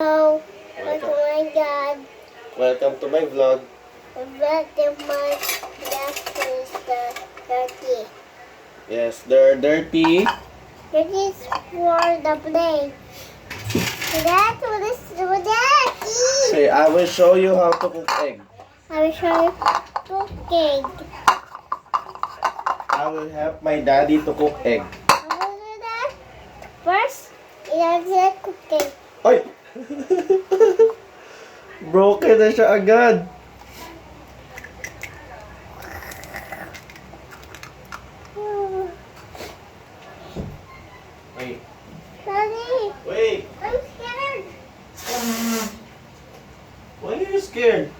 Oh, Welcome. my God. Welcome to my vlog. Welcome my last is the dirty. Yes, they're dirty. This is for the plate. That was dirty. Okay, I will show you how to cook egg. I will show you cooking. I will help my daddy to cook egg. I will do that. First, it's cooking. Ay! Broken na siya agad. Wait. Daddy, Wait. I'm scared. Why are you scared?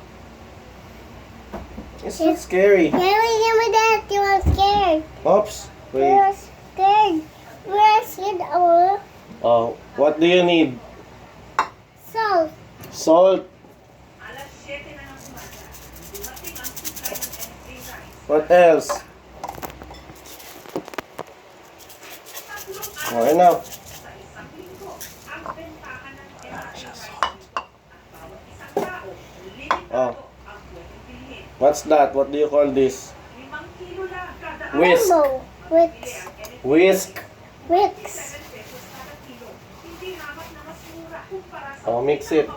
It's not scary. Can we give me that? You are scared. Oops. We Wait. are scared. We are scared. Oh, what do you need? Salt. Salt. What else? Okay now. Oh. What's that? What do you call this? Whisk. Rainbow. Whisk. Wicks. Oh, mix it.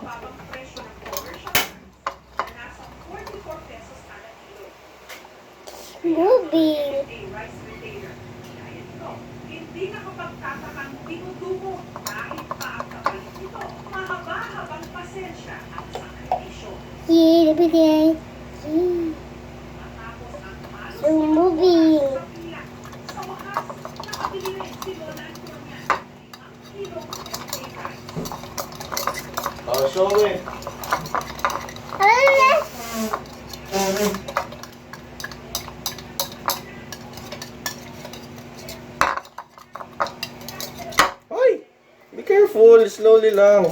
Moving. Hindi nakapagtatakang tinutubo kahit pa ang kapalit nito. Mahaba-habang pasensya ang sakripisyo. Yeah, the big Matapos ang halos So moving. sa pila, sa wakas, nakabili rin si Lola Antonia ng 5 kilong everyday rice. Oh, show me. Ay! Be careful. Slowly lang.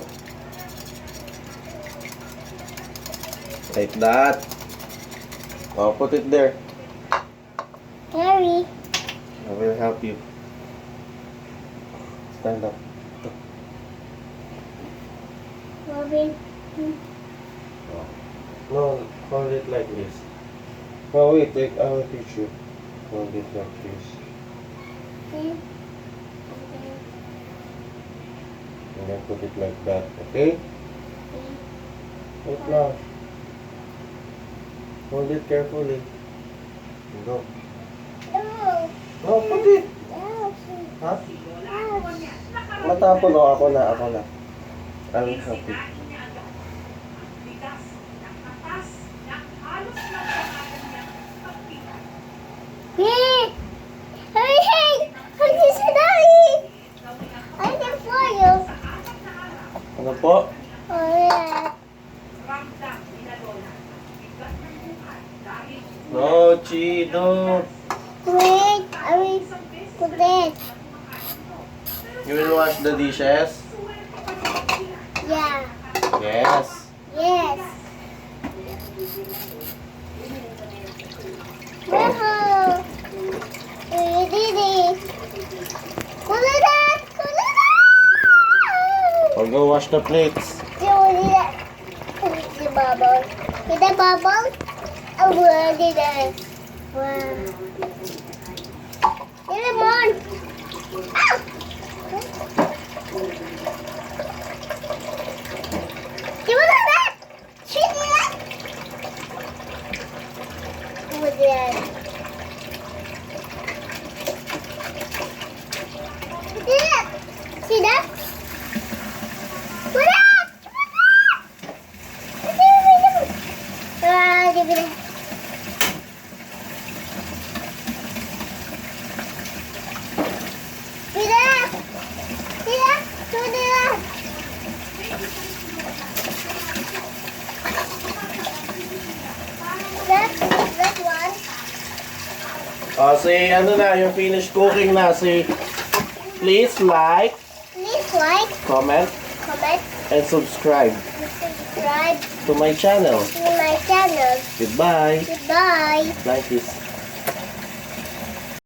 Like that. Oh, put it there. Harry. I will help you. Stand up. Moving. No, hold it like this. Oh, wait. I will teach you. Hold it like this. And then put it like that. Okay? Wait now. Hold it carefully. Go. Oh. No, put it. Ha? Matapon o ako na. I will help you. Sinain niya agad ang bigas ng katas ng halos nagpangalan niyang pagpitan. Hey! Hey! What is Daddy? Gawin ang I did for you. sa apat na araw, Ano po? Oh, yeah. ramdam ni na Lola ang bigat ng buhay dahil No, Chi, don't. Wait, I will isang beses put it. You will wash the dishes? Yeah. Yes. Yes. Wow. You did it. Kulidat! I'll go wash the plates. Kulidat! The bubble. See the bubble? Oh, I did it. Wow. Lemon. Ah! You want that? She did that? Who was that? Who did that? See that? What up? Give it. See that? See that? Who did that? That one. Oh, say ano na, yung finished cooking na. Say, please like, Please like, comment, comment, and subscribe and subscribe to my channel. to my channel. Goodbye. Goodbye. Like this.